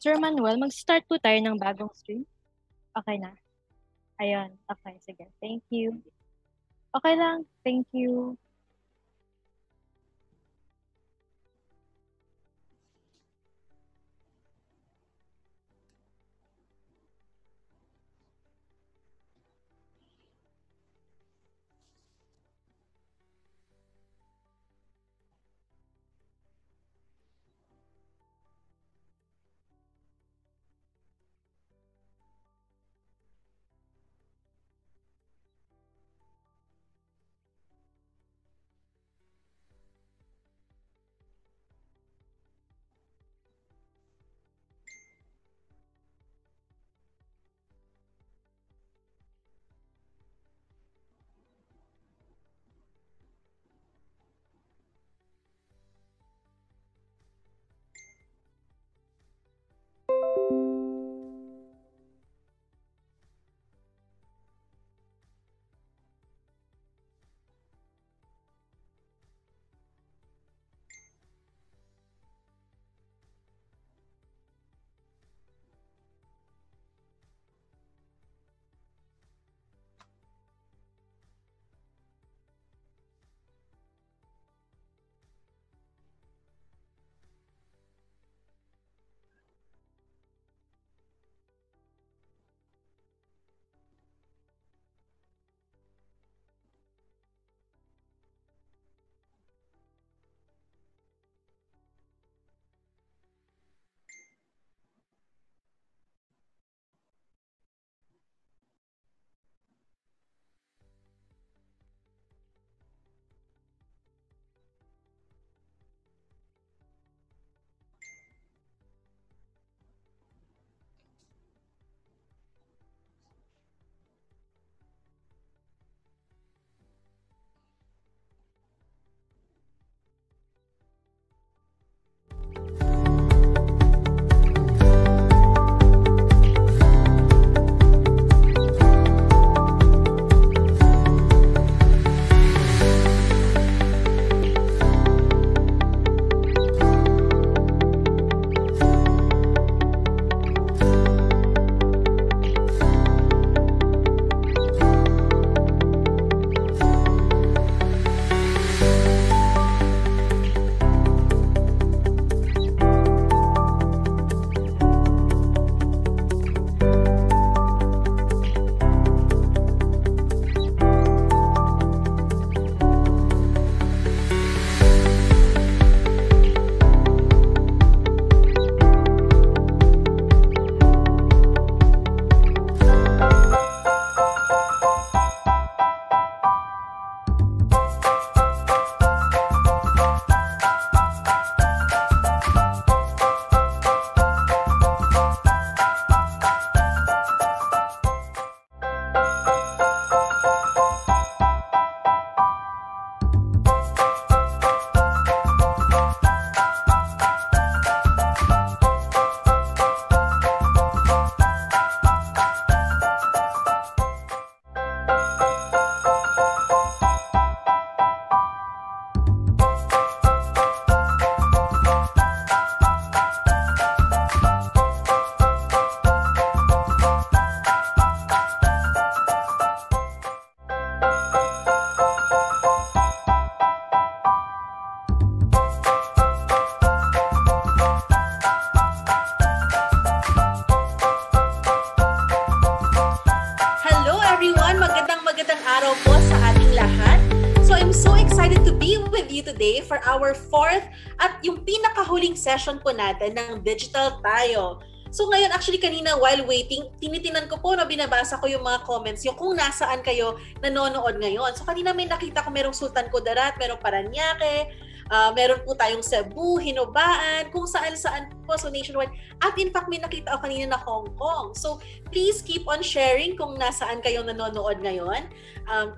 Sir Manuel, mag-start po tayo ng bagong stream. Okay na? Ayun. Okay, sige. Thank you. Okay lang. Thank you. Magandang araw po sa ating lahat. So I'm so excited to be with you today for our fourth at yung pinakahuling session po natin ng Digital Tayo. So ngayon, actually kanina while waiting, tinitinan ko po, binabasa ko yung mga comments, yung kung nasaan kayo nanonood ngayon. So kanina may nakita ko merong Sultan Kudarat, merong Paranaque, meron po tayong Cebu, Hinobaan, kung saan-saan po, so nationwide. At in fact, may nakita ako kanina na Hong Kong. So please keep on sharing kung nasaan kayo nanonood ngayon.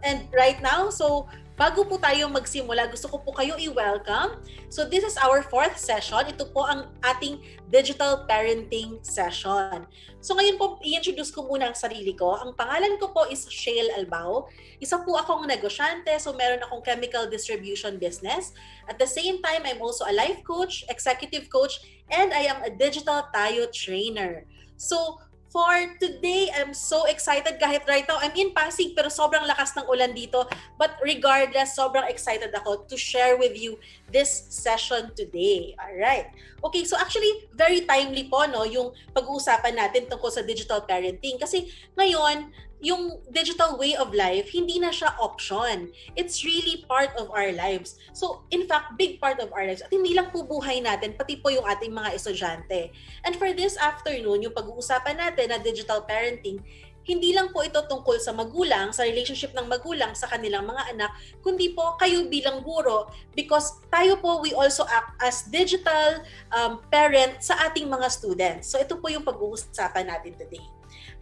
And right now, so bago po tayo magsimula, gusto ko po kayo i-welcome. So this is our fourth session. Ito po ang ating digital parenting session. So ngayon po, i-introduce ko muna ang sarili ko. Ang pangalan ko po is Shale Albao. Isa po akong negosyante, so meron akong chemical distribution business. At the same time, I'm also a life coach, executive coach, and I am a digital Tayo trainer. So, for today, I'm so excited kahit right now I'm in Pasig pero sobrang lakas ng ulan dito. But regardless, sobrang excited ako to share with you this session today. Alright. Okay, so actually, very timely po no, yung pag-uusapan natin tungkol sa digital parenting. Kasi ngayon, yung digital way of life, hindi na siya option. It's really part of our lives. So, in fact, big part of our lives. At hindi lang po buhay natin, pati po yung ating mga estudyante. And for this afternoon, yung pag-uusapan natin na digital parenting, hindi lang po ito tungkol sa magulang, sa relationship ng magulang sa kanilang mga anak, kundi po kayo bilang guro because tayo po, we also act as digital parent sa ating mga students. So ito po yung pag-uusapan natin today.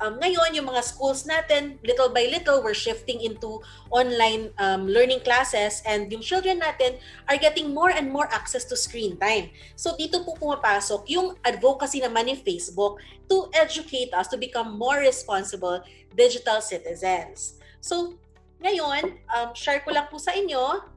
Ngayon, yung mga schools natin, little by little, we're shifting into online learning classes and yung children natin are getting more and more access to screen time. So dito po pumapasok yung advocacy naman ni Facebook to educate us to become more responsible digital citizens. So ngayon, share ko lang po sa inyo.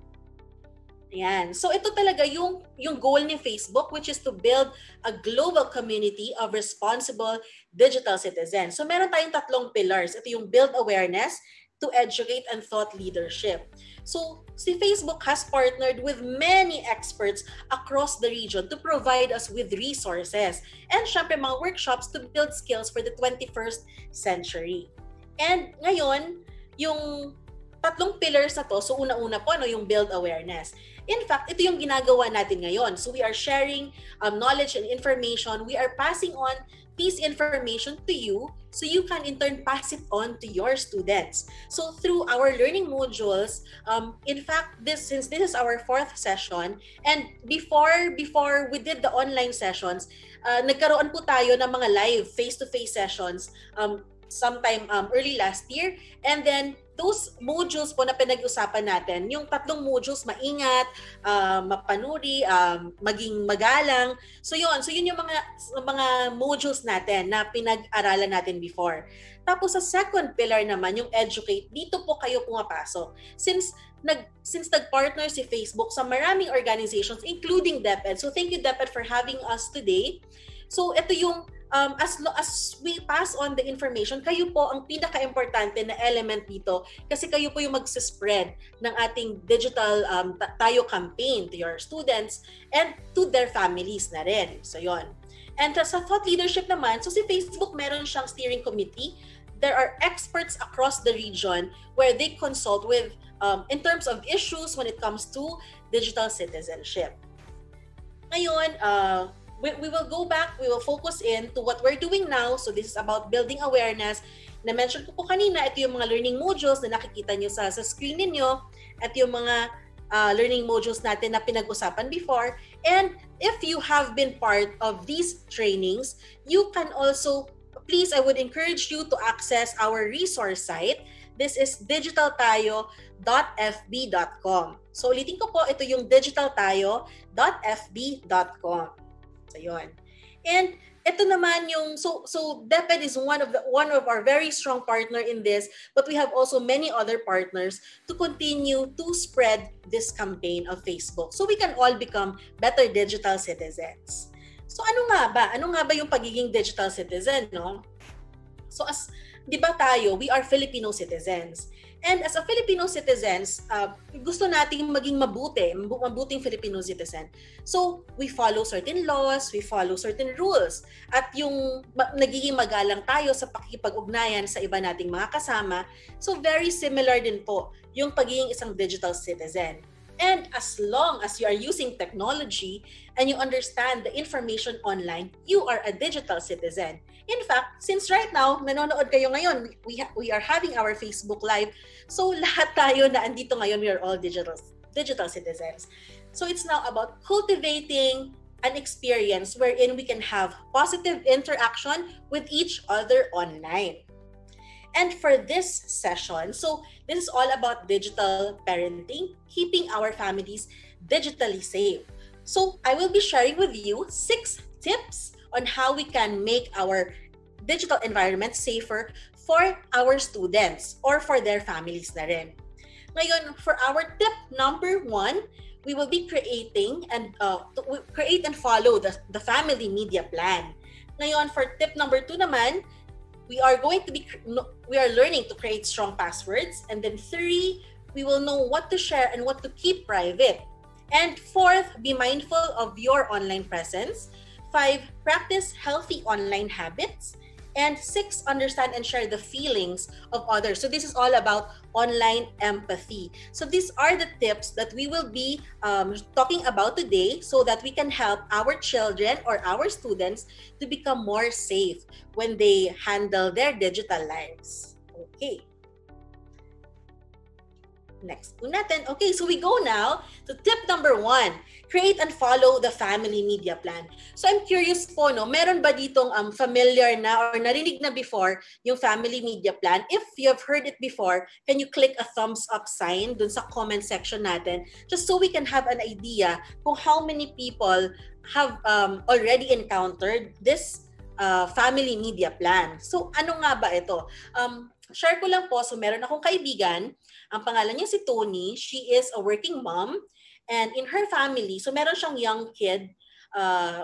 Ayan. So ito talaga yung goal ni Facebook, which is to build a global community of responsible digital citizens. So meron tayong tatlong pillars. Ito yung build awareness, to educate, and thought leadership. So si Facebook has partnered with many experts across the region to provide us with resources and syempre mga workshops to build skills for the 21st century. And ngayon, yung tatlong pillars na to, so una-una po yung build awareness. In fact, ito yung ginagawa natin ngayon. So we are sharing knowledge and information. We are passing on this information to you so you can in turn pass it on to your students. So through our learning modules, in fact, since this is our 4th session, and before we did the online sessions, nagkaroon po tayo ng mga live face-to-face sessions sometime early last year. And then those modules po na pinag-usapan natin, yung tatlong modules, maingat, mapanuri, maging magalang. So yun yung mga modules natin na pinag-aralan natin before. Tapos sa second pillar naman, yung educate, dito po kayo pumapasok. Since nag-partner si Facebook sa maraming organizations, including DepEd. So thank you DepEd for having us today. So ito yung as we pass on the information, kayo po ang pinaka-importante na element dito kasi kayo po yung mag-spread ng ating digital Tayo campaign to your students and to their families na rin. So yon. And sa thought leadership naman, so si Facebook meron siyang steering committee. There are experts across the region where they consult with in terms of issues when it comes to digital citizenship. Ngayon, we will go back, we will focus in to what we're doing now. So this is about building awareness. Na-mention ko po kanina, ito yung mga learning modules na nakikita nyo sa screen ninyo at yung mga learning modules natin na pinag-usapan before. And if you have been part of these trainings, you can also, please, I would encourage you to access our resource site. This is digitaltayo.fb.com. So ulitin ko po, ito yung digitaltayo.fb.com. So yun. And ito naman yung so DepEd is one of our very strong partner in this, but we have also many other partners to continue to spread this campaign of Facebook so we can all become better digital citizens. So ano nga ba yung pagiging digital citizen, no? So as 'di ba tayo, we are Filipino citizens. And as a Filipino citizens, gusto nating maging mabuting Filipino citizen. So, we follow certain laws, we follow certain rules. At yung nagiging magalang tayo sa pakikipag-ugnayan sa iba nating mga kasama, so very similar din po yung pagiging isang digital citizen. And as long as you are using technology and you understand the information online, you are a digital citizen. In fact, since right now, nanonood kayo ngayon, we are having our Facebook Live. So lahat tayo na andito ngayon, we are all digital citizens. So it's now about cultivating an experience wherein we can have positive interaction with each other online. And for this session, so this is all about digital parenting, keeping our families digitally safe. So I will be sharing with you 6 tips on how we can make our digital environment safer for our students or for their families na rin. Ngayon, for our tip number 1, we will be creating and create and follow the family media plan. Ngayon, for tip number 2 naman, we are going to be we are learning to create strong passwords, and then 3, we will know what to share and what to keep private. And 4th, be mindful of your online presence. 5, practice healthy online habits. And 6, understand and share the feelings of others. So this is all about online empathy. So these are the tips that we will be talking about today, so that we can help our children or our students to become more safe when they handle their digital lives. Okay. Next po natin. Okay, so we go now to tip number 1. Create and follow the family media plan. So I'm curious po, no, meron ba ditong familiar na or narinig na before yung family media plan? If you have heard it before, can you click a thumbs up sign dun sa comment section natin, just so we can have an idea kung how many people have already encountered this family media plan. So ano nga ba ito? Share ko lang po, so meron akong kaibigan, ang pangalan niya si Tony. She is a working mom, and in her family, so meron siyang young kid,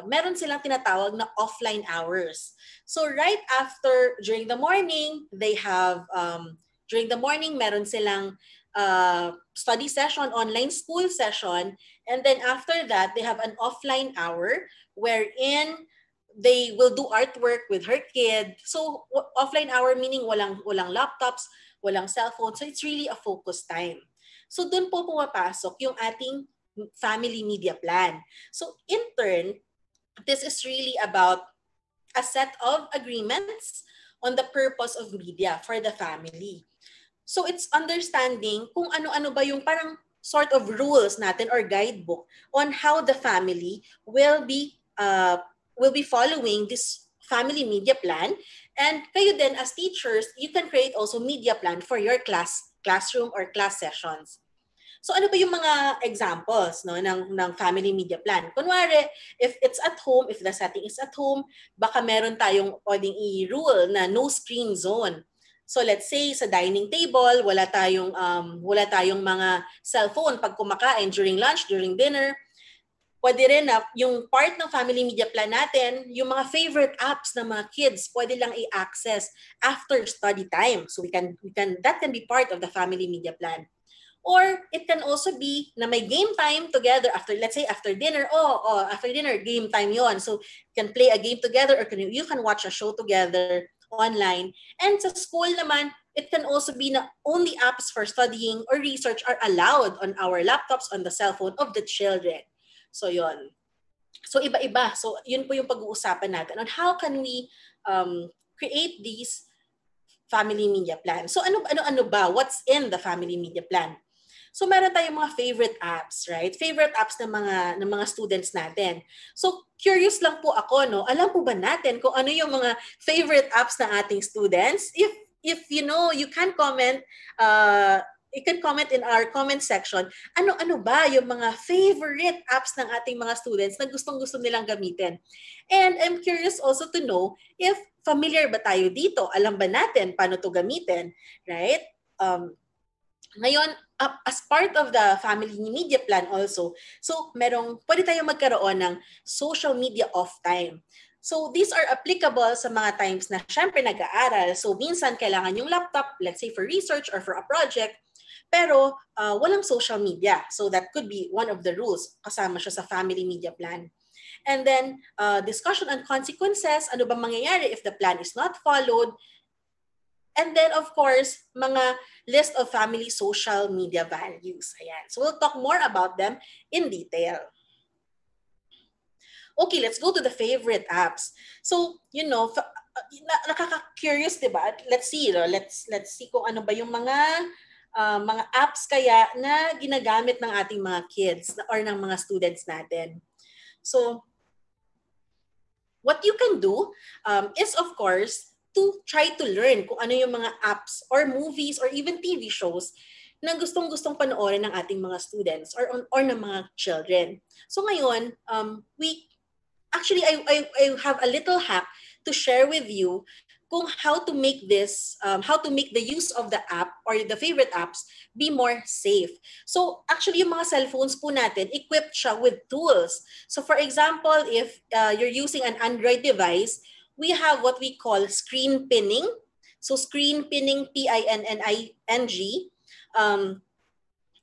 meron silang tinatawag na offline hours. So right after, during the morning, they have, during the morning, meron silang study session, online school session, and then after that, they have an offline hour wherein they will do artwork with her kid. So offline hour meaning walang laptops, walang cellphone. So it's really a focus time. So doon po pumapasok yung ating family media plan. So in turn, this is really about a set of agreements on the purpose of media for the family. So it's understanding kung ano-ano ba yung parang sort of rules natin or guidebook on how the family will be following this family media plan. And kayo din as teachers, you can create also media plan for your classroom or class sessions. So ano ba yung mga examples, no, ng family media plan? Kunwari, if it's at home, if the setting is at home, baka meron tayong pwedeng i-rule na no screen zone. So let's say sa dining table, wala tayong mga cellphone pag kumakain, during lunch, during dinner. Pwede rin na yung part ng family media plan natin, yung mga favorite apps ng mga kids, pwede lang i-access after study time. So that can be part of the family media plan. Or it can also be na may game time together after, let's say after dinner, after dinner, game time yon. So you can play a game together, or you can watch a show together online. And sa school naman, it can also be na only apps for studying or research are allowed on our laptops, on the cell phone of the children. So yon. So iba-iba. So yun po yung pag-uusapan natin on how can we create these family media plan. So ano ba? What's in the family media plan? So meron tayong mga favorite apps, right? Favorite apps ng mga students natin. So curious lang po ako, no? Alam po ba natin kung ano yung mga favorite apps ng ating students? If you know, you can comment in our comment section, ano ba yung mga favorite apps ng ating mga students na gustong-gusto nilang gamitin. And I'm curious also to know if familiar ba tayo dito? Alam ba natin paano to gamitin? Right? Ngayon, as part of the family media plan also, so pwede tayong magkaroon ng social media off time. So these are applicable sa mga times na syempre nag-aaral. So minsan kailangan yung laptop, let's say for research or for a project, pero walang social media. So that could be one of the rules. Kasama siya sa family media plan. And then discussion on consequences, ano ba mangyayari if the plan is not followed. And then of course, mga list of family social media values. Ayan. So we'll talk more about them in detail. Okay, let's go to the favorite apps. So, nakaka-curious, diba? Let's see, let's see kung ano ba yung mga apps kaya na ginagamit ng ating mga kids or ng mga students natin. So, what you can do is of course to try to learn kung ano yung mga apps or movies or even TV shows na gustong-gustong panoorin ng ating mga students or ng mga children. So ngayon, I have a little hack to share with you kung how to make the use of the app or the favorite apps be more safe. So actually yung mga cellphones po natin, equipped siya with tools. So for example, if you're using an Android device, we have what we call screen pinning. So screen pinning, PINNING. Um,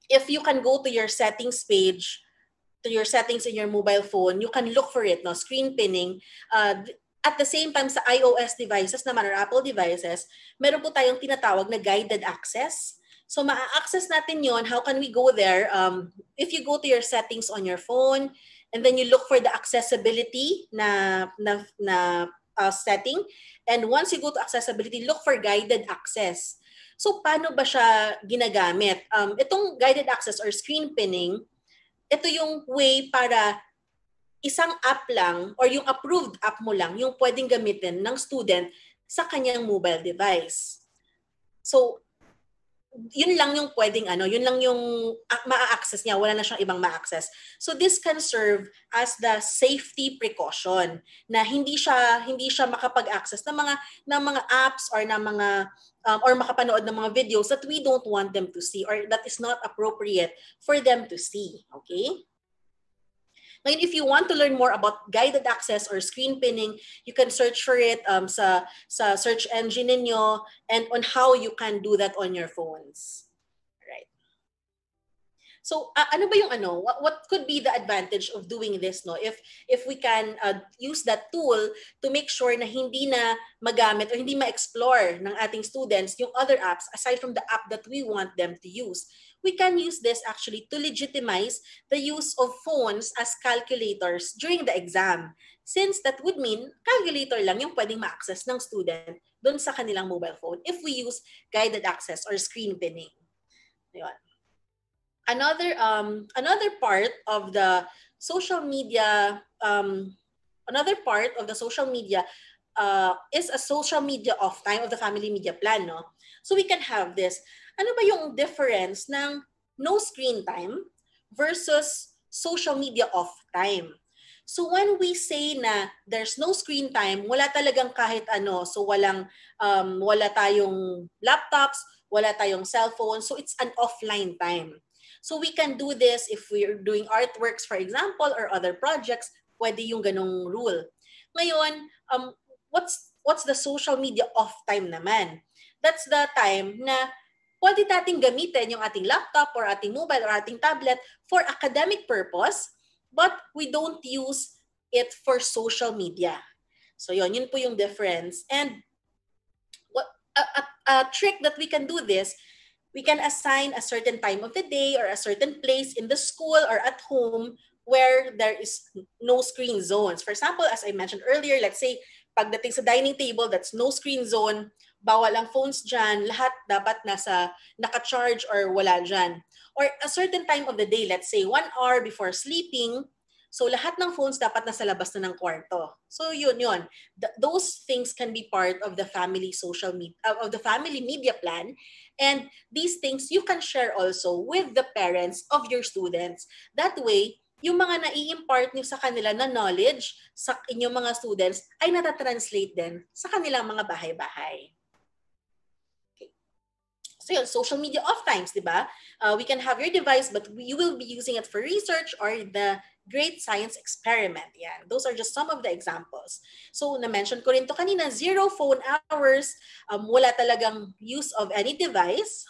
if you can go to your settings page, to your settings in your mobile phone, you can look for it, no? Screen pinning. At the same time, sa iOS devices naman or Apple devices, meron po tayong tinatawag na guided access. So ma-access natin yon. How can we go there? If you go to your settings on your phone, and then you look for the accessibility setting, and once you go to accessibility, look for guided access. So paano ba siya ginagamit? Itong guided access or screen pinning, ito yung way para isang app lang or yung approved app mo lang yung pwedeng gamitin ng student sa kanyang mobile device. So, yun lang yung pwedeng yun lang yung ma-access niya, wala na siyang ibang ma-access. So this can serve as the safety precaution na hindi siya makapag-access ng mga apps or ng mga or makapanood ng mga videos that we don't want them to see or that is not appropriate for them to see. Okay? Ngayon, if you want to learn more about guided access or screen pinning, you can search for it sa search engine ninyo and on how you can do that on your phones. Right. So, ano ba yung what could be the advantage of doing this, no? If we can use that tool to make sure na hindi na magamit or hindi ma-explore ng ating students yung other apps aside from the app that we want them to use. We can use this actually to legitimize the use of phones as calculators during the exam. Since that would mean calculator lang yung pwedeng ma-access ng student doon sa kanilang mobile phone if we use guided access or screen pinning. Ayun. Another part of the social media is a social media off time of the family media plan, no? So we can have this. Ano ba yung difference ng no screen time versus social media off time? So when we say na there's no screen time, wala talagang kahit ano. So wala tayong laptops, wala tayong cellphone. So it's an offline time. So we can do this if we're doing artworks, for example, or other projects, pwede yung ganong rule. Ngayon, what's the social media off time naman? That's the time na pwede nating gamitin yung ating laptop or ating mobile or ating tablet for academic purpose, but we don't use it for social media. So yun po yung difference. And a trick that we can do this, we can assign a certain time of the day or a certain place in the school or at home where there is no screen zones. For example, as I mentioned earlier, let's say, pagdating sa dining table, that's no screen zone, bawal ang phones dyan, lahat dapat naka-charge or wala dyan. Or a certain time of the day, let's say 1 hour before sleeping, so lahat ng phones dapat nasa labas na ng kwarto. So yun. Those things can be part of the family media plan. And these things you can share also with the parents of your students. That way, yung mga nai-impart nyo sa kanila na knowledge sa inyong mga students ay natatranslate din sa kanilang mga bahay-bahay. Okay. So yun, social media off times, di ba? We can have your device but you will be using it for research or the great science experiment. Yan. Those are just some of the examples. So, na-mention ko rin to kanina, 0 phone hours, wala talagang use of any device.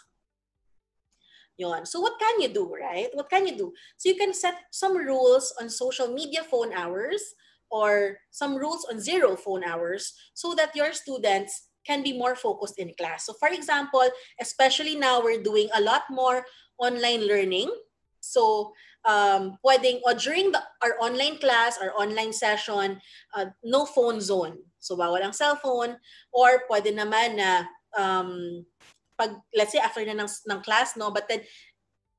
Yun. So, what can you do, right? What can you do? So, you can set some rules on social media phone hours or some rules on 0 phone hours so that your students can be more focused in class. So, for example, especially now we're doing a lot more online learning. So, pwedeng, or during our online class or online session, no phone zone. So, bawal ang cellphone. Or pwede naman na, let's say after na ng class, no? But then,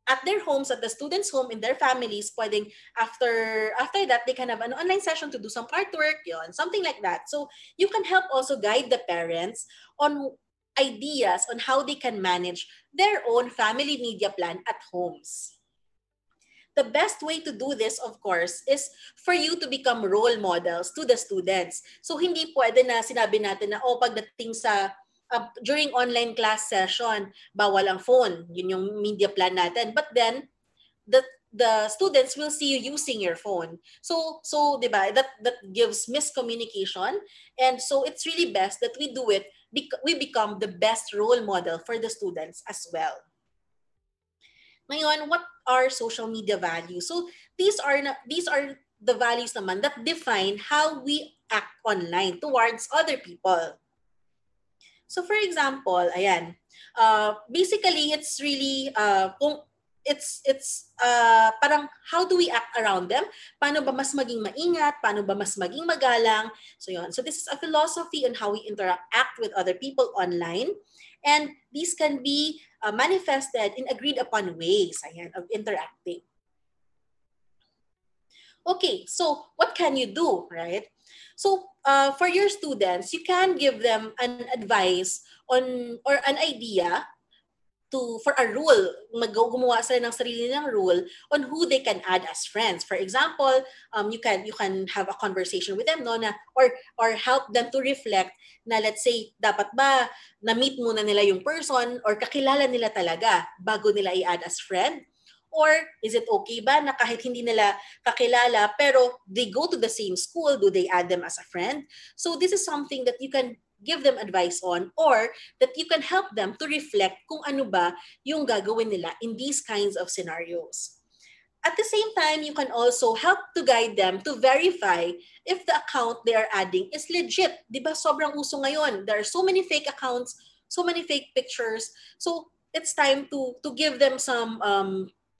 at their homes, at the students' home, in their families, pwedeng after that, they can have an online session to do some artwork, yun, something like that. So, you can help also guide the parents on ideas on how they can manage their own family media plan at homes. the best way to do this, of course, is for you to become role models to the students. So hindi pwede na sinabi natin na, pagdating sa during online class session, bawal ang phone. Yun yung media plan natin. But then, the students will see you using your phone. So 'di ba? That gives miscommunication, and so it's really best that we do it, we become the best role model for the students as well. Ngayon, what are social media values? So these are the values naman that define how we act online towards other people. So for example, ayan, basically it's really kung parang how do we act around them? Paano ba mas maging maingat? Paano ba mas maging magalang? So yun. So this is a philosophy on how we interact with other people online. And these can be manifested in agreed upon ways, ayan, of interacting. Okay, so what can you do, right? So for your students, you can give them an advice on or an idea for a rule, gumawa sila ng sarili nilang rule on who they can add as friends. For example, you can have a conversation with them, no, na or help them to reflect na, let's say, dapat ba na-meet muna nila yung person or kakilala nila talaga bago nila i-add as friend? Or is it okay ba na kahit hindi nila kakilala pero they go to the same school, do they add them as a friend? So this is something that you can give them advice on, or that you can help them to reflect kung ano ba yung gagawin nila in these kinds of scenarios. At the same time, you can also help to guide them to verify if the account they are adding is legit. Di ba sobrang uso ngayon? There are so many fake accounts, so many fake pictures. So it's time to give them some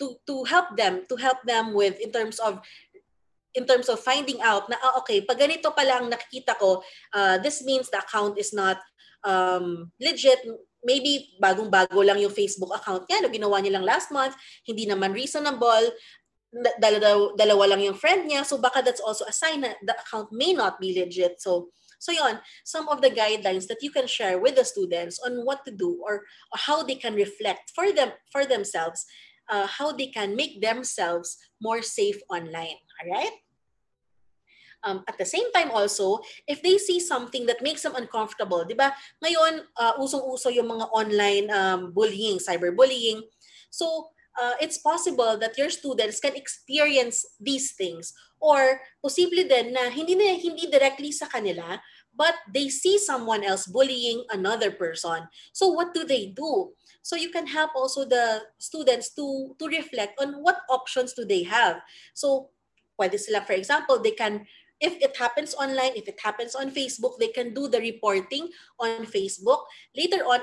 to help them with in terms of finding out na, okay, pag ganito pala ang nakikita ko, this means the account is not legit. Maybe bagong-bago lang yung Facebook account niya, no, ginawa niya lang last month, hindi naman reasonable, dalawa lang yung friend niya, so baka that's also a sign na the account may not be legit. So yon, some of the guidelines that you can share with the students on what to do, or how they can reflect for themselves, how they can make themselves more safe online. All right? At the same time also, if they see something that makes them uncomfortable, di ba? Ngayon, usong-uso yung mga online bullying, cyberbullying. So, it's possible that your students can experience these things, or posible din na hindi directly sa kanila, but they see someone else bullying another person. So what do they do? So you can help also the students to reflect on what options do they have. So pwede sila, for example, they can, if it happens online, if it happens on Facebook, they can do the reporting on Facebook. Later on,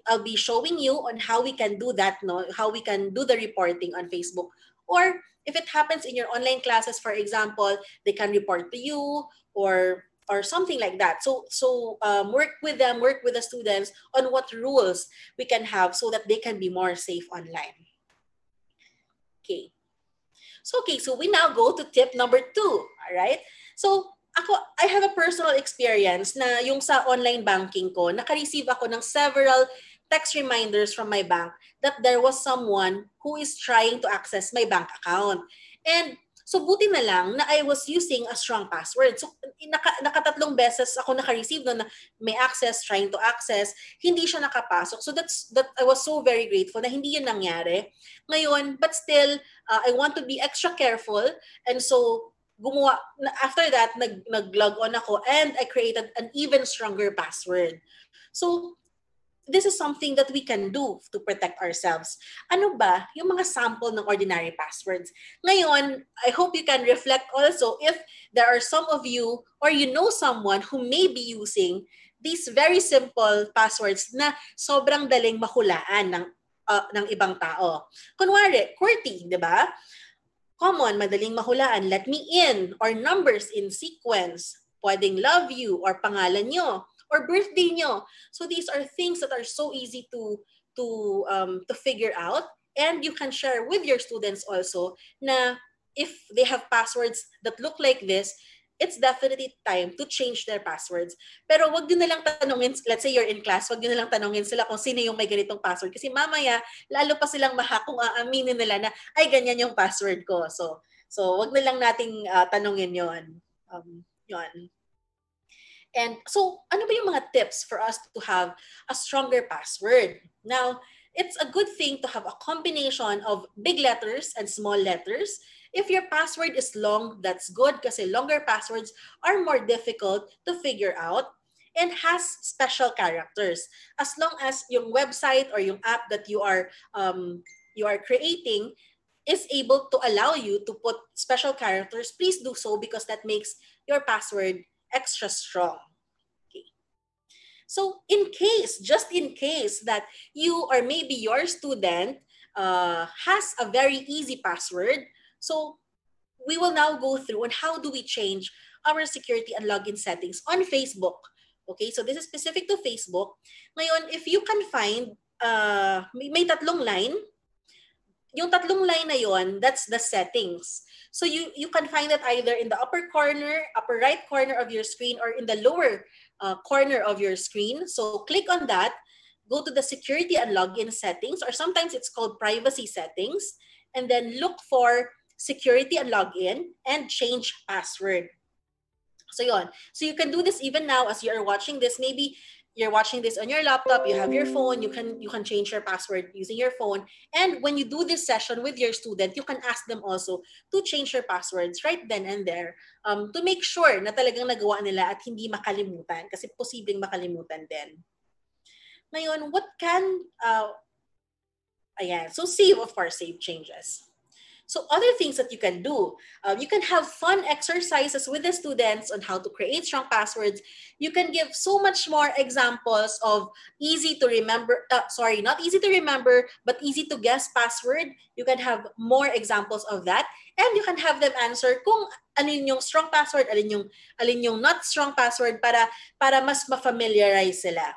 I'll be showing you on how we can do that, no? How we can do the reporting on Facebook. Or if it happens in your online classes, for example, they can report to you, or something like that. So work with them, work with the students on what rules we can have so that they can be more safe online. Okay. So we now go to tip number 2. All right? So I have a personal experience na yung sa online banking ko, naka-receive ako ng several text reminders from my bank that there was someone who is trying to access my bank account. And so buti na lang na I was using a strong password. So nakatatlong beses ako naka-receive na may access, trying to access, hindi siya nakapasok. So that I was so very grateful na hindi yun nangyari. Ngayon, but still, I want to be extra careful, and so after that, nag-log on ako, and I created an even stronger password. So this is something that we can do to protect ourselves. Ano ba yung mga sample ng ordinary passwords? Ngayon, I hope you can reflect also if there are some of you, or you know someone who may be using these very simple passwords na sobrang daling mahulaan ng ibang tao. Kunwari, QWERTY, di ba? Common, madaling mahulaan, let me in, or numbers in sequence. Pwedeng love you, or pangalan nyo, or birthday nyo. So these are things that are so easy to figure out, and you can share with your students also na if they have passwords that look like this, it's definitely time to change their passwords. Pero wag din nalang tanungin, let's say you're in class, wag din nalang tanungin sila kung sino yung may ganitong password. Kasi mamaya, lalo pa silang mahack kung aaminin nila na, ay, ganyan yung password ko. So wag nilang nating tanungin yon. Yon. And so, ano ba yung mga tips for us to have a stronger password? Now, it's a good thing to have a combination of big letters and small letters. If your password is long, that's good kasi longer passwords are more difficult to figure out and has special characters. As long as yung website or yung app that you are creating is able to allow you to put special characters, please do so because that makes your password extra strong. Okay. So just in case that you or maybe your student has a very easy password, so we will now go through on how do we change our security and login settings on Facebook. Okay, so this is specific to Facebook. Ngayon, if you can find, may tatlong line. Yung tatlong line na yon, that's the settings. So you can find it either in the upper right corner of your screen or in the lower corner of your screen. So click on that, go to the security and login settings, or sometimes it's called privacy settings, and then look for security and login and change password. So yon. So you can do this even now as you are watching this. Maybe you're watching this on your laptop, you have your phone, you can change your password using your phone. And when you do this session with your student, you can ask them also to change your passwords right then and there, to make sure na talagang nagawa nila at hindi makalimutan kasi posibleng makalimutan din. Ngayon, what can, so save, of course, save changes. So other things that you can do, you can have fun exercises with the students on how to create strong passwords. You can give so much more examples of easy to remember, not easy to remember, but easy to guess password. You can have more examples of that. And you can have them answer kung alin yung strong password, alin yung not strong password para mas ma-familiarize sila.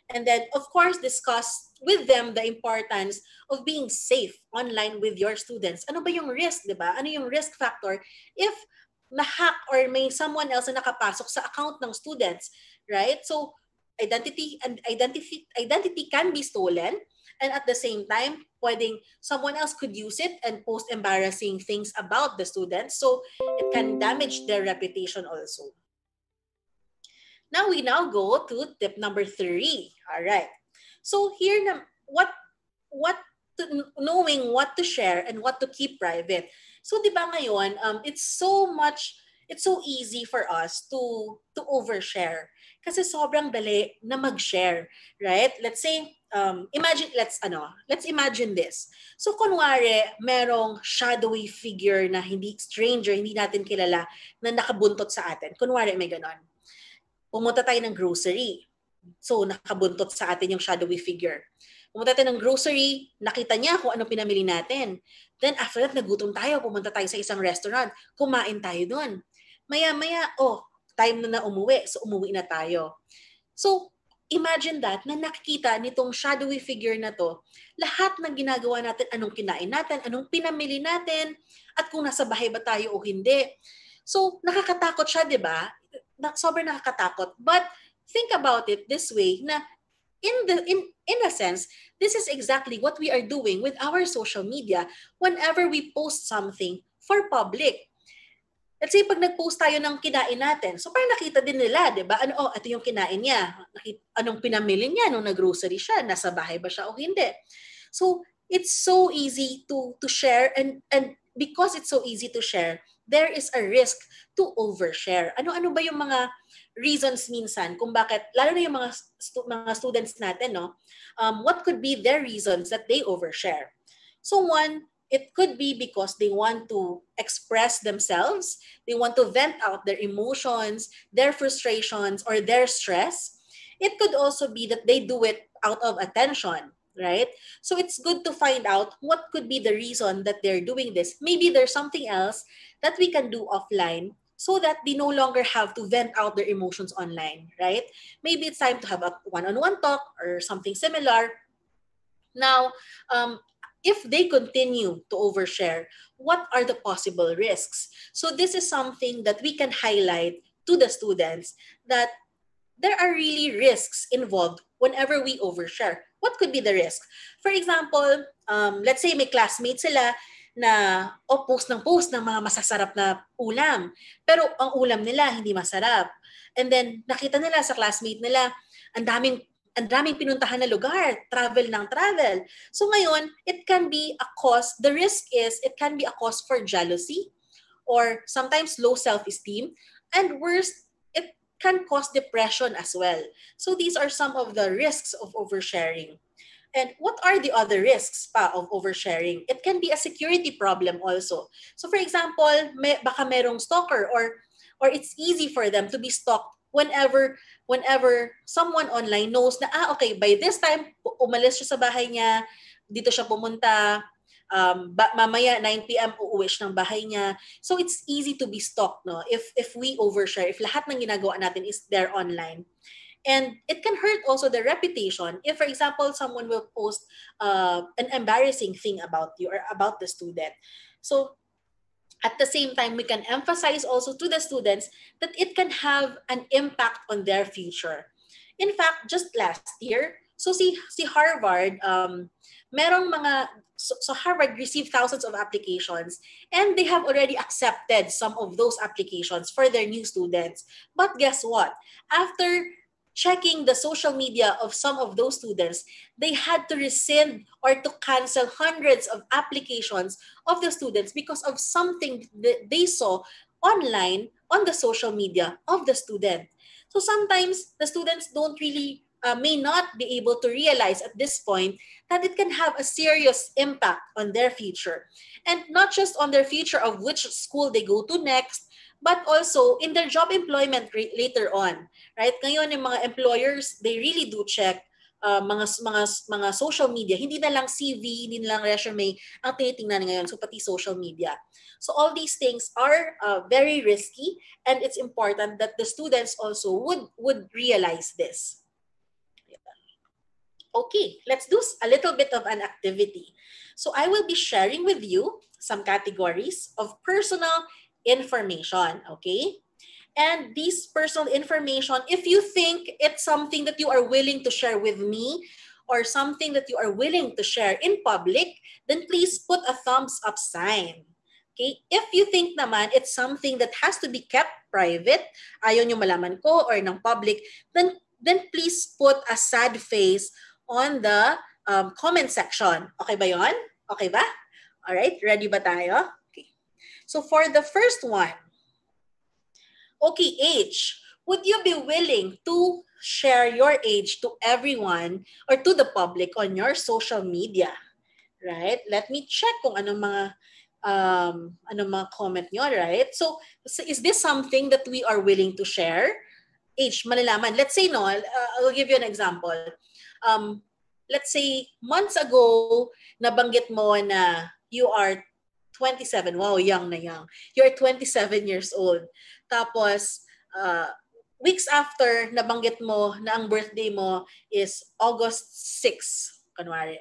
And then, of course, discuss with them the importance of being safe online with your students. Ano ba yung risk, di ba? Ano yung risk factor if na-hack or may someone else na nakapasok sa account ng students, right? So, identity can be stolen, and at the same time, pwedeng someone else could use it and post embarrassing things about the students. So, it can damage their reputation also. Now we go to tip number 3. All right. So here na knowing what to share and what to keep private. So 'di ba ngayon, it's so easy for us to overshare kasi sobrang dali na mag-share, right? Let's say let's imagine this. So kunwari merong shadowy figure na hindi stranger, hindi natin kilala na nakabuntot sa atin. Kunwari may ganon. Pumunta tayo ng grocery. So, nakabuntot sa atin yung shadowy figure. Pumunta tayo ng grocery, nakita niya kung ano pinamili natin. Then, after that, nagutom tayo. Pumunta tayo sa isang restaurant. Kumain tayo doon. Maya-maya, time na umuwi. So, umuwi na tayo. So, imagine that, na nakikita nitong shadowy figure na to, lahat ng ginagawa natin, anong kinain natin, anong pinamili natin, at kung nasa bahay ba tayo o hindi. So, nakakatakot siya, di ba? Sobrang nakakatakot. But think about it this way na in a sense, this is exactly what we are doing with our social media whenever we post something for public. Let's say pag nag-post tayo ng kinain natin, so parang nakita din nila, 'di ba? Ito yung kinain niya. Anong pinamili niya nung nag-grocery siya, nasa bahay ba siya o hindi. So, it's so easy to share and because it's so easy to share, there is a risk to overshare. Ano ba yung mga reasons minsan kung bakit, lalo na yung mga students natin, no? What could be their reasons that they overshare? So one, it could be because they want to express themselves, they want to vent out their emotions, their frustrations, or their stress. It could also be that they do it out of attention, right? So it's good to find out what could be the reason that they're doing this. Maybe there's something else that we can do offline so that they no longer have to vent out their emotions online, right? Maybe it's time to have a one-on-one talk or something similar. Now, if they continue to overshare, what are the possible risks? So this is something that we can highlight to the students, that there are really risks involved whenever we overshare. What could be the risk? For example, let's say may classmates sila na post ng mga masasarap na ulam. Pero ang ulam nila hindi masarap. And then nakita nila sa classmate nila, ang daming pinuntahan na lugar, travel ng travel. So ngayon, it can be a cause, the risk is it can be a cause for jealousy or sometimes low self-esteem. And worse, it can cause depression as well. So these are some of the risks of oversharing. And what are the other risks pa of oversharing? It can be a security problem also. So for example, baka merong stalker, or it's easy for them to be stalked whenever someone online knows na okay, by this time umalis siya sa bahay niya, dito siya pumunta, mamaya 9 p.m. uuwi siya ng bahay niya. So it's easy to be stalked, no? If we overshare, if lahat ng ginagawa natin is there online. And it can hurt also the reputation. If, for example, someone will post an embarrassing thing about you or about the student. So at the same time, we can emphasize also to the students that it can have an impact on their future. In fact, just last year, so si Harvard, merong mga, so Harvard received thousands of applications, and they have already accepted some of those applications for their new students. But guess what? After checking the social media of some of those students, they had to rescind or to cancel hundreds of applications of the students because of something that they saw online on the social media of the student. So sometimes the students don't really, may not be able to realize at this point that it can have a serious impact on their future. And not just on their future of which school they go to next, but also in their job employment later on, right? Ngayon, yung mga employers, they really do check mga social media. Hindi na lang CV, hindi na lang resume ang tinitingnan ngayon, so pati social media. So all these things are very risky, and it's important that the students also would realize this. Okay, let's do a little bit of an activity. So I will be sharing with you some categories of personal information, okay? And this personal information, if you think it's something that you are willing to share with me or something that you are willing to share in public, then please put a thumbs up sign. Okay? If you think naman it's something that has to be kept private, ayaw nyo malaman ko or ng public, then please put a sad face on the comment section. Okay ba yon? Okay ba? Alright, ready ba tayo? So for the first one, okay, age. Would you be willing to share your age to everyone or to the public on your social media? Right? Let me check kung anong mga comment nyo, right? So is this something that we are willing to share? Age, malalaman. Let's say, no, I'll give you an example. Let's say, months ago, nabanggit mo na you are 27. Wow, young na young. You're 27 years old. Tapos, weeks after, nabanggit mo na ang birthday mo is August 6, kunwari.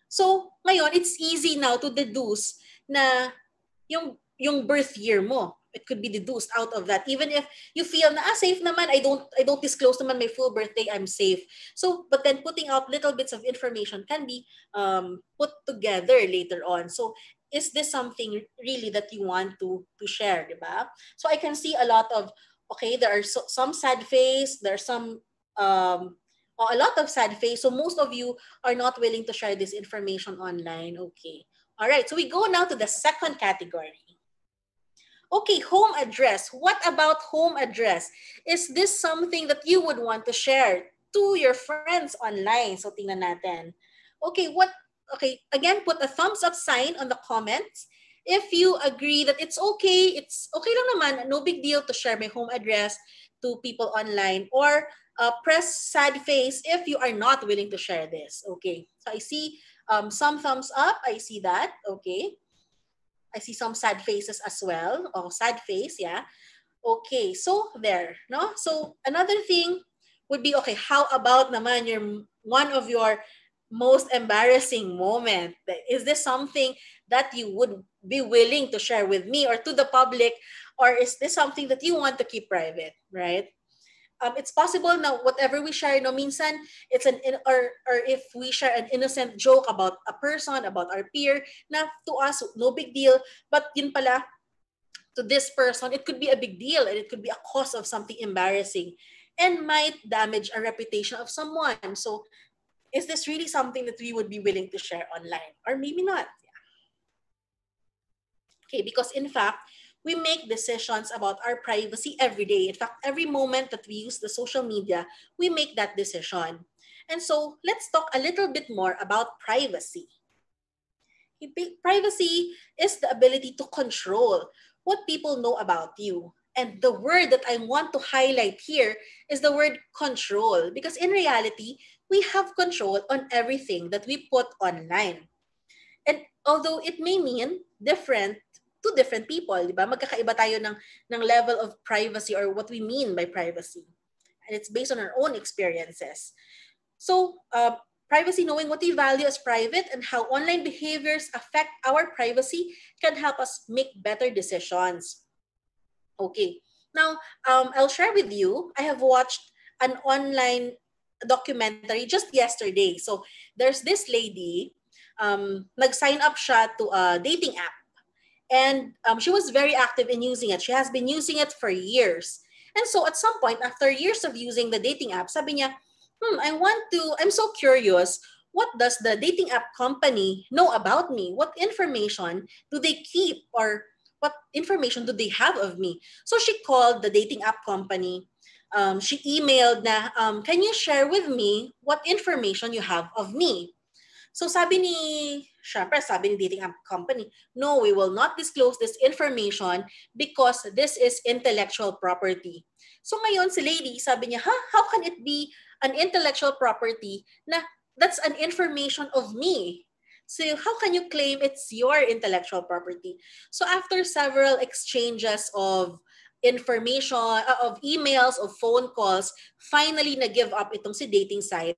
So, ngayon, it's easy now to deduce na yung birth year mo. It could be deduced out of that. Even if you feel na safe naman, I don't disclose naman my full birthday, I'm safe. So, but then putting out little bits of information can be put together later on. So, is this something really that you want to share, diba? So I can see a lot of, okay, there are some sad face, there's some a lot of sad face. So most of you are not willing to share this information online. Okay. All right. So we go now to the second category. Okay, home address. What about home address? Is this something that you would want to share to your friends online? So tingnan natin. Okay, again, put a thumbs up sign on the comments. If you agree that it's okay lang naman, no big deal to share my home address to people online, or press sad face if you are not willing to share this. Okay, so I see some thumbs up. I see that. Okay. I see some sad faces as well. Oh, sad face, yeah. Okay, so there, no? So another thing would be, okay, how about naman one of your most embarrassing moment? Is this something that you would be willing to share with me or to the public, or is this something that you want to keep private, right? It's possible na whatever we share, no, minsan it's or if we share an innocent joke about a person, about our peer, na to us no big deal, but yun pala to this person it could be a big deal and it could be a cause of something embarrassing and might damage a reputation of someone. So is this really something that we would be willing to share online, or maybe not? Okay, because in fact, we make decisions about our privacy every day. In fact, every moment that we use the social media, we make that decision. And so let's talk a little bit more about privacy. Privacy is the ability to control what people know about you. And the word that I want to highlight here is the word control, because in reality, we have control on everything that we put online. And although it may mean different to different people, di ba? Magkakaiba tayo ng level of privacy or what we mean by privacy. And it's based on our own experiences. So, privacy, knowing what we value as private and how online behaviors affect our privacy can help us make better decisions. Okay. Now, I'll share with you, I have watched an online documentary just yesterday. So, there's this lady, nag-sign up siya to a dating app. And she was very active in using it. She has been using it for years. And so at some point, after years of using the dating app, sabi niya, I'm so curious, what does the dating app company know about me? What information do they keep, or what information do they have of me? So she called the dating app company. She emailed na, can you share with me what information you have of me? So syempre sabi ni dating app company, no, we will not disclose this information because this is intellectual property. So ngayon si lady, sabi niya, how can it be an intellectual property na that's an information of me? So how can you claim it's your intellectual property? So after several exchanges of information, of emails, of phone calls, finally nag-give up itong si dating site.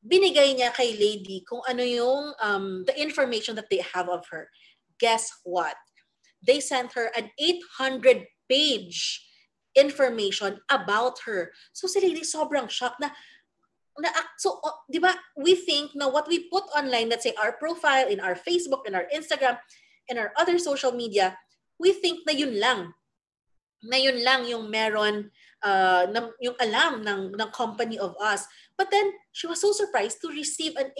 Binigay niya kay lady kung ano yung the information that they have of her. Guess what? They sent her an 800-page information about her. So si lady sobrang shocked so di ba, we think na what we put online, let's say our profile in our Facebook, in our Instagram, in our other social media, we think na yun lang yung meron, yung alam ng company of us. But then, she was so surprised to receive an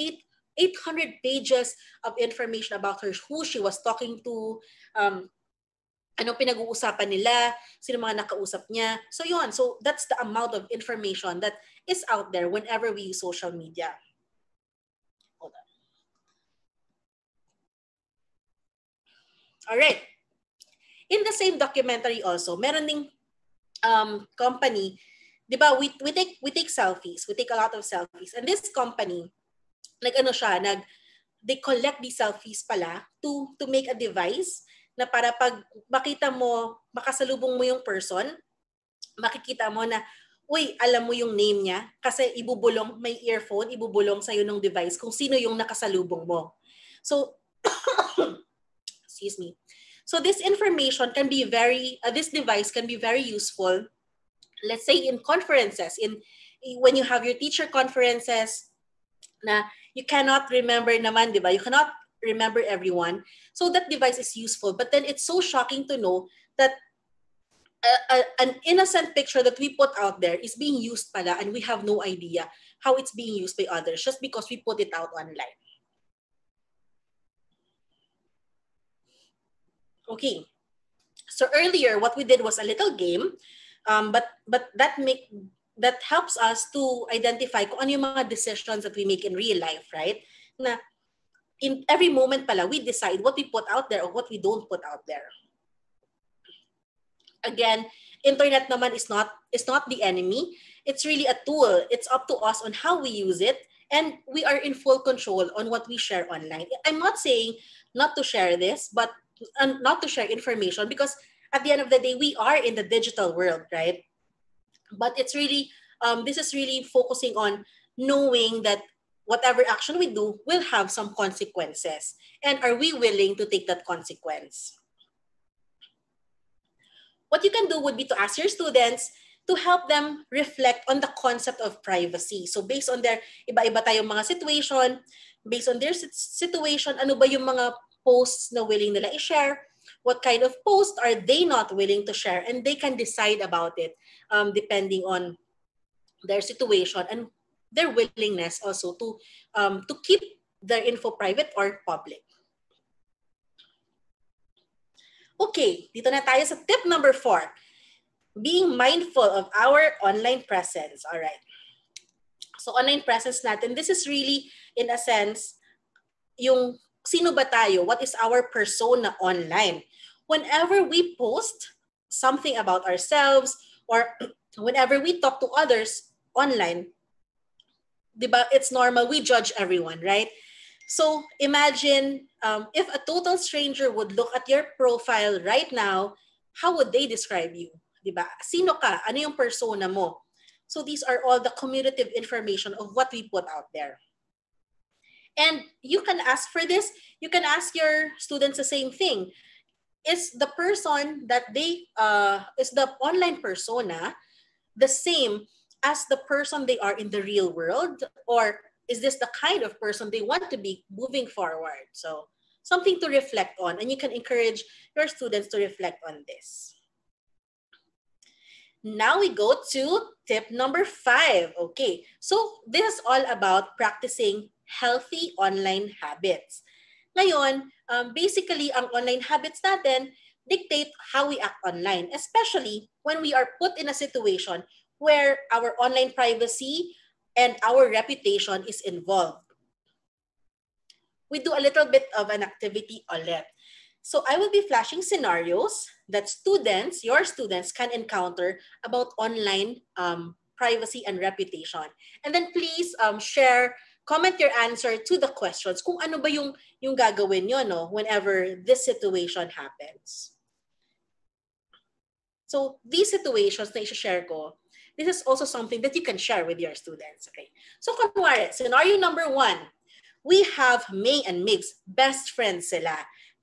800 pages of information about her, who she was talking to, anong pinag-uusapan nila, sino mga nakausap niya. So yun, so that's the amount of information that is out there whenever we use social media. Hold on. All right. In the same documentary also, meron ding company, di ba, we take selfies. We take a lot of selfies. And this company, they collect these selfies pala to make a device na para pag makita mo, makasalubong mo yung person, makikita mo na, uy, alam mo yung name niya kasi ibubulong, may earphone, ibubulong sa'yo ng device kung sino yung nakasalubong mo. So, excuse me. So this information can be this device can be very useful, let's say in conferences, when you have your teacher conferences, na you cannot remember naman, di ba? You cannot remember everyone. So that device is useful. But then it's so shocking to know that an innocent picture that we put out there is being used pala, and we have no idea how it's being used by others just because we put it out online. Okay. So earlier, what we did was a little game, but that helps us to identify kung ano yung mga decisions that we make in real life, right? Na in every moment pala, we decide what we put out there or what we don't put out there. Again, internet naman is not the enemy. It's really a tool. It's up to us on how we use it, and we are in full control on what we share online. I'm not saying not to share this, but not to share information, because at the end of the day, we are in the digital world, right? But it's really, this is really focusing on knowing that whatever action we do will have some consequences. And are we willing to take that consequence? What you can do would be to ask your students to help them reflect on the concept of privacy. So based on their iba-iba tayong mga situation, based on their situation, ano ba yung mga posts na willing nila i-share? What kind of post are they not willing to share? And they can decide about it depending on their situation and their willingness also to keep their info private or public. Okay, dito na tayo sa tip number 4. Being mindful of our online presence. All right. So online presence natin, this is really in a sense yung sino ba tayo? What is our persona online? Whenever we post something about ourselves or whenever we talk to others online, diba, it's normal, we judge everyone, right? So imagine if a total stranger would look at your profile right now, how would they describe you? Diba? Sino ka? Ano yung persona mo? So these are all the cumulative information of what we put out there. And you can ask for this. You can ask your students the same thing. Is the person that is the online persona the same as the person they are in the real world? Or is this the kind of person they want to be moving forward? So something to reflect on, and you can encourage your students to reflect on this. Now we go to tip number 5. Okay, so this is all about practicing healthy online habits. Ngayon, basically, ang online habits natin dictate how we act online, especially when we are put in a situation where our online privacy and our reputation is involved. We do a little bit of an activity ulit. So I will be flashing scenarios that your students can encounter about online privacy and reputation. And then please comment your answer to the questions kung ano ba yung gagawin nyo, no, whenever this situation happens. So these situations na i-share ko, this is also something that you can share with your students. Okay. So kunwari, scenario number 1, we have May and Migs, best friends sila.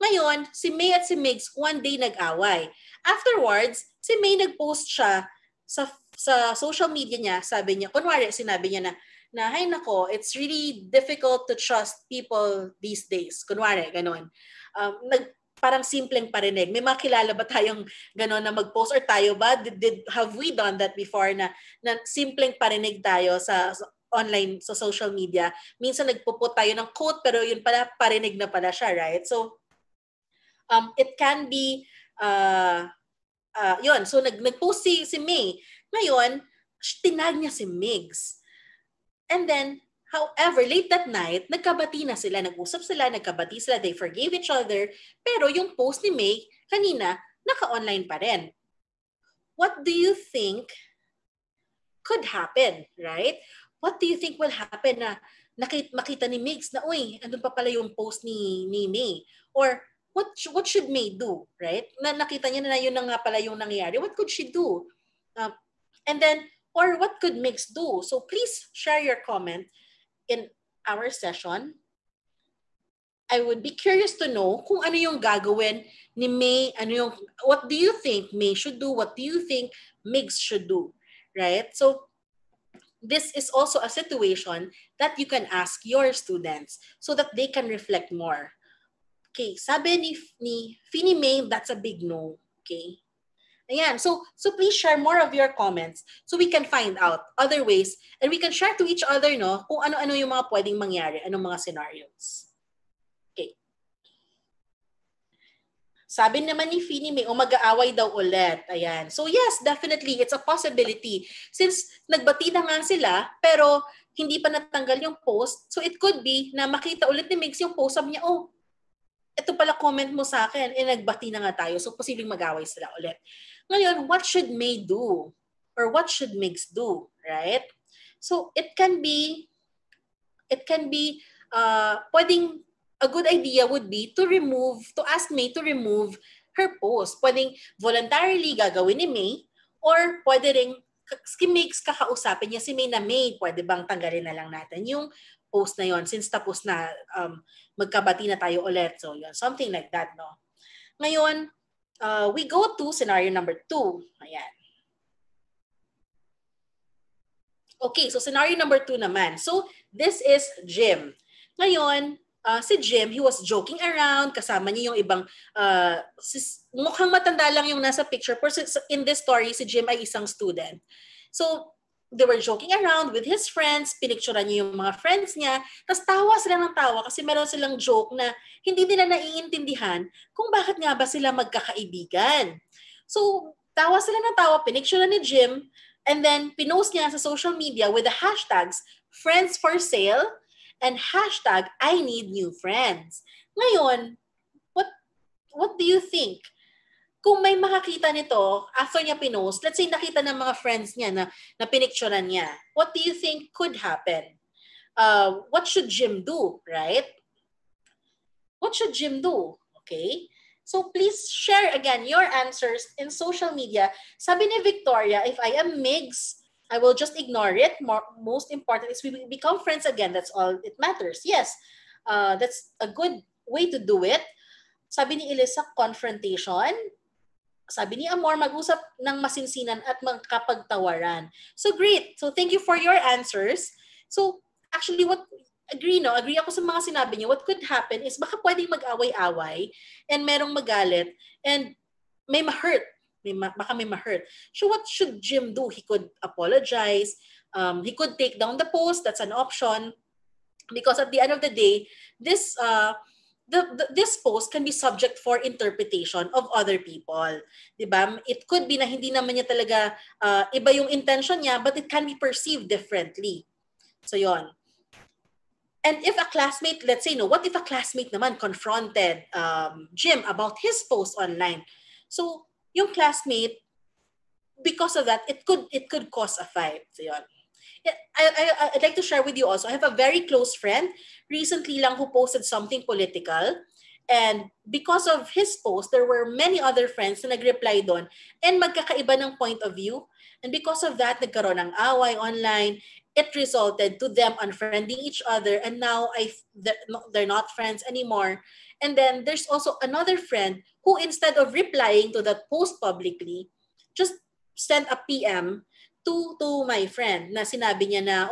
Ngayon, si May at si Migs one day nag-away. Afterwards, si May nag-post siya sa social media niya, sabi niya, kunwari sinabi niya na hay nako, it's really difficult to trust people these days. Kunwari, ganon. Parang simpleng parinig. May makilala ba tayong gano'n na mag-post or tayo ba? Have we done that before na simpleng parinig tayo sa online, sa social media? Minsan nagpuput tayo ng quote pero yun pala, parinig na pala siya, right? So, it can be, yun. So, nag-post si May. Ngayon, tinag niya si Migs. And then, however, late that night, nagkabati na sila, nag-usap sila, nagkabati sila, they forgave each other, pero yung post ni May, kanina, naka-online pa rin. What do you think could happen, right? What do you think will happen na makita ni Migs na, uy, andun pa pala yung post ni May? Or, what should May do, right? Na nakita niya na yun na nga pala yung nangyayari. What could she do? And then, or what could Migs do? So please share your comment in our session. I would be curious to know kung ano yung gagawin ni May, what do you think May should do? What do you think Migs should do? Right? So this is also a situation that you can ask your students so that they can reflect more. Okay, sabi ni Fini May, that's a big no. Okay? Ayan. So please share more of your comments so we can find out other ways and we can share to each other, no, kung ano-ano yung mga pwedeng mangyari, anong mga scenarios. Okay. Sabi naman ni Fini May, mag-aaway daw ulit. Ayan. So yes, definitely, it's a possibility. Since nagbati na nga sila, pero hindi pa natanggal yung post, so it could be na makita ulit ni Migs yung post, sabi niya, oh, ito pala comment mo sa akin, nagbati na nga tayo, so posibleng mag-away sila ulit. Ngayon, what should May do? Or what should Migs do, right? So it can be, pwedeng, a good idea would be to ask May to remove her post. Pwedeng voluntarily gagawin ni May, or pwede rin, si Migs kakausapin niya si May na, May, pwede bang tanggalin na lang natin yung post na yon since tapos na magkabati na tayo ulit. So yun, something like that, no? Ngayon, we go to scenario number 2. Ayan. Okay, so scenario number 2 naman. So this is Jim. Ngayon, si Jim, he was joking around, kasama niya yung ibang, mukhang matanda lang yung nasa picture, pero in this story, si Jim ay isang student. So, they were joking around with his friends, pinicturean niya yung mga friends niya, tapos tawa sila ng tawa kasi meron silang joke na hindi nila naiintindihan kung bakit nga ba sila magkakaibigan. So, tawa sila ng tawa, pinicturean ni Jim, and then pinost niya sa social media with the hashtags friends for sale and hashtag I need new friends. Ngayon, what do you think? Kung may makakita nito after niya pinost, let's say nakita ng mga friends niya na pinicturean niya, what do you think could happen? What should Jim do, right? What should Jim do? Okay? So please share again your answers in social media. Sabi ni Victoria, if I am Migs, I will just ignore it. Most important is we become friends again. That's all it matters. Yes, that's a good way to do it. Sabi ni Elisa, confrontation. Sabi ni Amor, mag-usap ng masinsinan at magkapagtawaran. So great. So thank you for your answers. So actually agree ako sa mga sinabi niyo. What could happen is baka pwedeng mag-away-away and merong magalit and may ma-hurt. Baka may ma-hurt. So what should Jim do? He could apologize. He could take down the post. That's an option. Because at the end of the day, this post can be subject for interpretation of other people. Diba? It could be na hindi naman niya talaga iba yung intention niya, but it can be perceived differently. So yon. And if a classmate, let's say, what if a classmate naman confronted Jim about his post online? So yung classmate, because of that, it could cause a fight. So yon. I'd like to share with you also, I have a very close friend recently lang who posted something political. And because of his post, there were many other friends na nag-reply doon and magkakaiba ng point of view. And because of that, nagkaroon ng away online. It resulted to them unfriending each other. And now they're not friends anymore. And then there's also another friend who, instead of replying to that post publicly, just sent a PM to my friend na sinabi niya na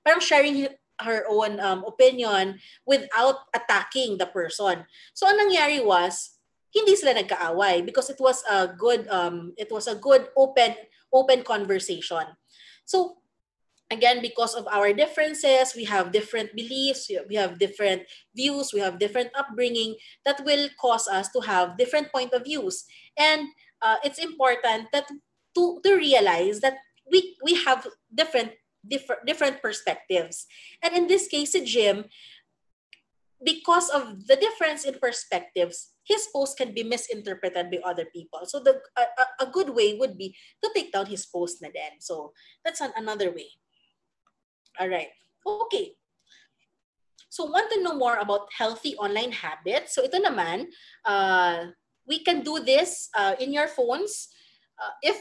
parang sharing her own opinion without attacking the person. So ang nangyari was hindi sila nagkaaway because it was a good open conversation. So again, because of our differences, we have different beliefs, we have different views, we have different upbringing that will cause us to have different point of views. And it's important that to realize that we have different perspectives. And in this case, si Jim, because of the difference in perspectives, his post can be misinterpreted by other people. So a good way would be to take down his post na din. So that's another way. All right. Okay. So want to know more about healthy online habits? So ito naman, we can do this in your phones. If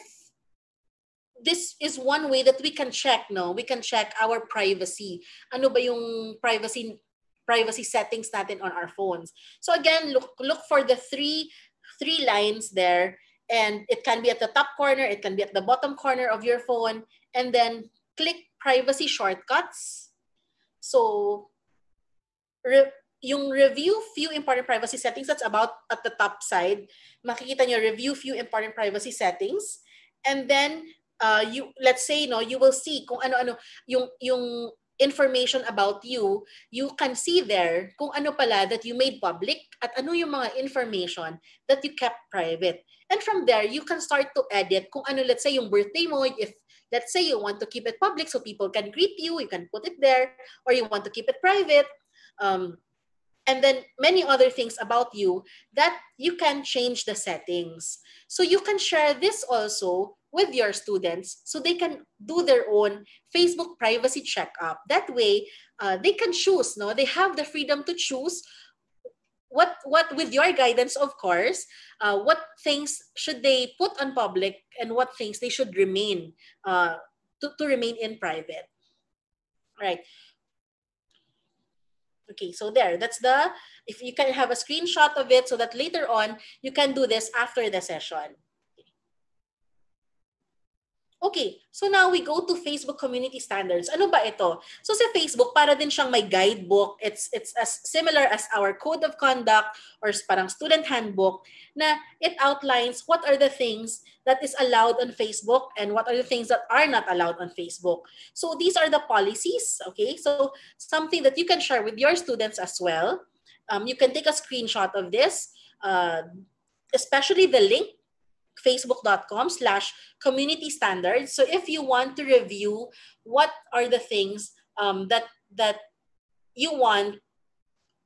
this is one way that we can check, we can check our privacy. Ano ba yung privacy settings natin on our phones? So again, look for the three lines there, and it can be at the top corner, it can be at the bottom corner of your phone, and then click privacy shortcuts. So yung review few important privacy settings, that's about at the top side. Makikita nyo, review few important privacy settings. And then, let's say, you will see kung ano-ano, yung information about you can see there kung ano pala that you made public at ano yung mga information that you kept private. And from there, you can start to edit kung ano, let's say, yung birthday mo, if let's say you want to keep it public so people can greet you can put it there, or you want to keep it private. And then many other things about you that you can change the settings. So you can share this also with your students so they can do their own Facebook privacy checkup. That way, they can choose, they have the freedom to choose what with your guidance, of course, what things should they put on public and what things they should remain to remain in private. Right. Okay, so there, that's the, if you can have a screenshot of it so that later on, you can do this after the session. Okay, so now we go to Facebook community standards. Ano ba ito? So sa Facebook, para din siyang may guidebook. It's as similar as our code of conduct or parang student handbook na it outlines what are the things that is allowed on Facebook and what are the things that are not allowed on Facebook. So these are the policies, okay? So something that you can share with your students as well. You can take a screenshot of this, especially the link facebook.com/community standards. So if you want to review what are the things that you want,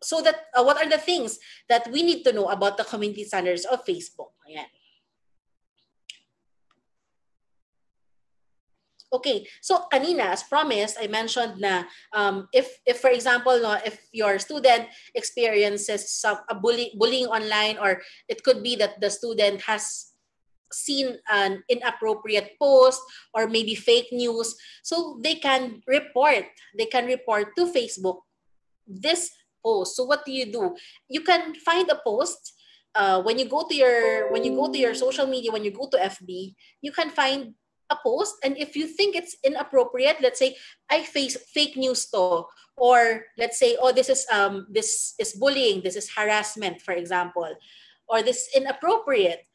so that what are the things that we need to know about the community standards of Facebook. Ayan. Okay, so kanina, as promised, I mentioned na if for example, no, if your student experiences bullying online, or it could be that the student has seen an inappropriate post or maybe fake news, so they can report to Facebook this post. So what do? You can find a post when you go to your social media, when you go to FB, you can find a post, and if you think it's inappropriate, let's say I face fake news to, or let's say, oh, this is bullying, this is harassment, for example, or this is inappropriate,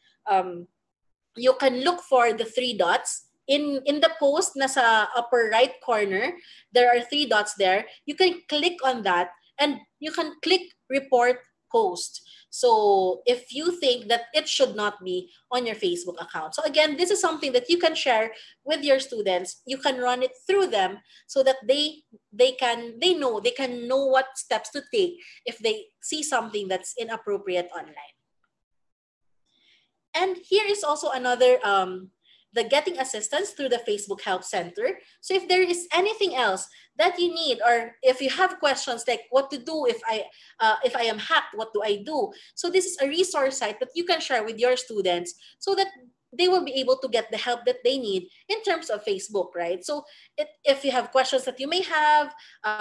you can look for the three dots in the post. Nasa upper right corner, there are three dots there. You can click on that and you can click report post. So if you think that it should not be on your Facebook account. So again, this is something that you can share with your students. You can run it through them so that they can know what steps to take if they see something that's inappropriate online. And here is also another, the getting assistance through the Facebook Help Center. So if there is anything else that you need, or if you have questions like what to do if I am hacked, what do I do? So this is a resource site that you can share with your students so that they will be able to get the help that they need in terms of Facebook, right? So if you have questions that you may have,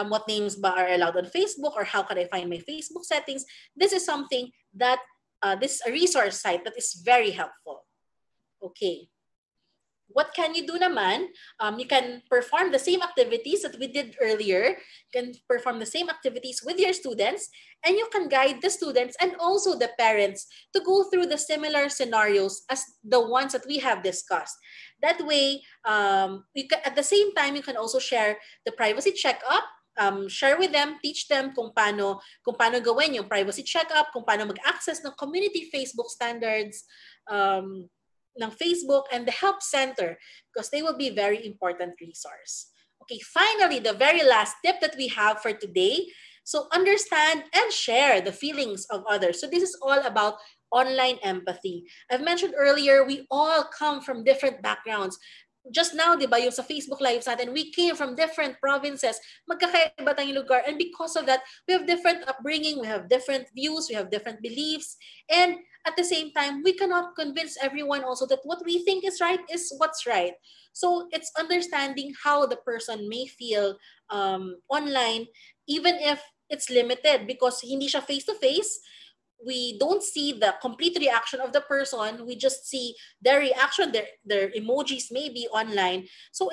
what names ba are allowed on Facebook, or how can I find my Facebook settings, this is something that this is a resource site that is very helpful. Okay. What can you do naman? You can perform the same activities that we did earlier. You can perform the same activities with your students, and you can guide the students and also the parents to go through the similar scenarios as the ones that we have discussed. That way, at the same time, you can also share the privacy checkup. Share with them, teach them kung paano gawin yung privacy checkup, kung paano mag-access ng community Facebook standards, ng Facebook, and the Help Center, because they will be very important resource. Okay, finally, the very last tip that we have for today. So understand and share the feelings of others. So this is all about online empathy. I've mentioned earlier, we all come from different backgrounds. Just now, di ba, yung sa Facebook Lives natin, we came from different provinces, magkakaiba tayong lugar, and because of that, we have different upbringing, we have different views, we have different beliefs, and at the same time, we cannot convince everyone also that what we think is right is what's right. So it's understanding how the person may feel online, even if it's limited, because hindi siya face-to-face, we don't see the complete reaction of the person. We just see their reaction, their emojis maybe online. So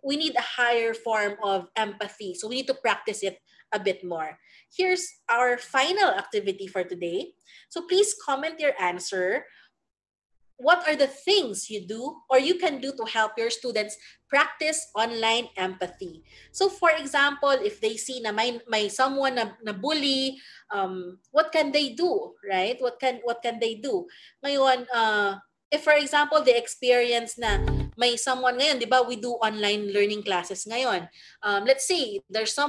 we need a higher form of empathy. So we need to practice it a bit more. Here's our final activity for today. So please comment your answer. What are the things you do or you can do to help your students practice online empathy? So for example, if they see na may someone na bully, what can they do, right? What can they do? Ngayon, if for example, they experience na may someone ngayon, di ba, we do online learning classes ngayon. Let's say, there's a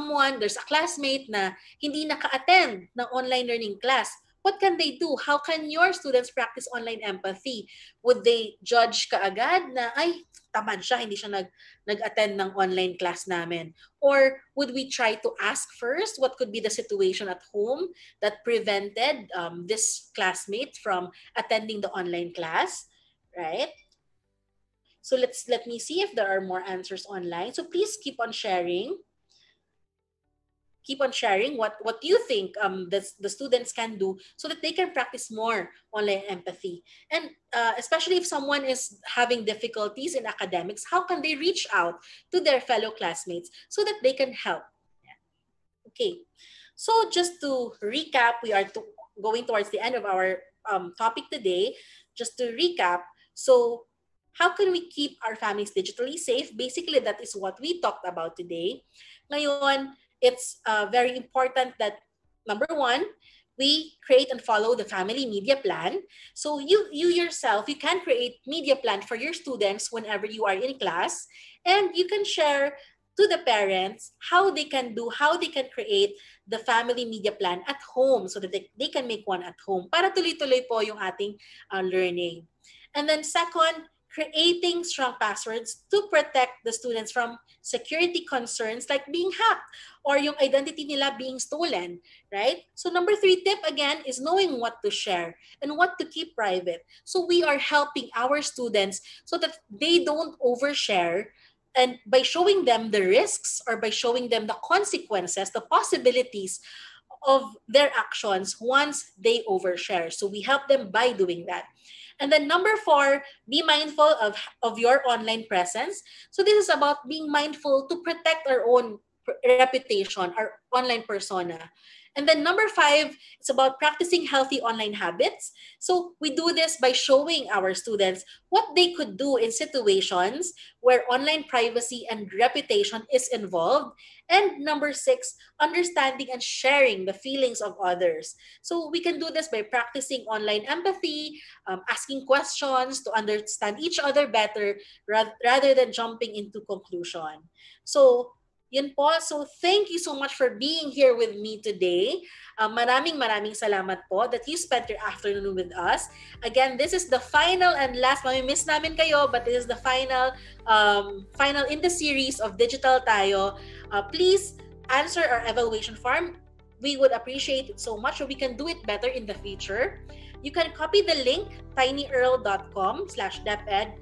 classmate na hindi naka-attend ng online learning class. What can they do? How can your students practice online empathy? Would they judge kaagad na, ay, tamad siya, hindi siya nag-attend ng online class namin? Or would we try to ask first what could be the situation at home that prevented this classmate from attending the online class, right? So let me see if there are more answers online. So please keep on sharing. keep on sharing what you think the students can do so that they can practice more online empathy. And especially if someone is having difficulties in academics, how can they reach out to their fellow classmates so that they can help? Okay, so just to recap, we are going towards the end of our topic today. Just to recap, so how can we keep our families digitally safe? Basically, that is what we talked about today. Ngayon, it's very important that number one, we create and follow the family media plan. So you yourself, you can create media plan for your students whenever you are in class, and you can share to the parents how they can create the family media plan at home so that they can make one at home para tuloy-tuloy po yung ating learning. And then second, creating strong passwords to protect the students from security concerns like being hacked or yung identity nila being stolen, right? So number 3 tip again is knowing what to share and what to keep private. So we are helping our students so that they don't overshare, and by showing them the risks or by showing them the consequences, the possibilities of their actions once they overshare. So we help them by doing that. And then number 4, be mindful of your online presence. So this is about being mindful to protect our own reputation, our online persona. And then number 5, it's about practicing healthy online habits. So we do this by showing our students what they could do in situations where online privacy and reputation is involved. And number 6, understanding and sharing the feelings of others. So we can do this by practicing online empathy, asking questions to understand each other better rather than jumping into conclusion. So yun po. So thank you so much for being here with me today. Maraming salamat po that you spent your afternoon with us. Again, this is the final and last. Mamimiss namin kayo, but this is the final in the series of Digital Tayo. Please answer our evaluation form. We would appreciate it so much so we can do it better in the future. You can copy the link tinyurl.com/deped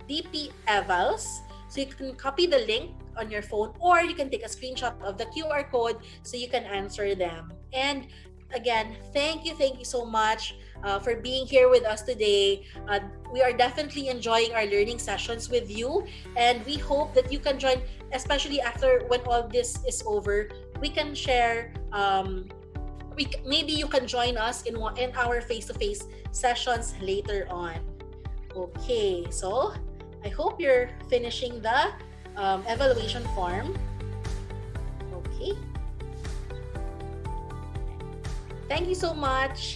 dpevals. So you can copy the link on your phone, or you can take a screenshot of the QR code so you can answer them. And again, thank you so much for being here with us today. We are definitely enjoying our learning sessions with you, and we hope that you can join, especially after when all this is over. We can share. Maybe you can join us in our face-to-face sessions later on. Okay, so I hope you're finishing the evaluation form. Okay. Thank you so much.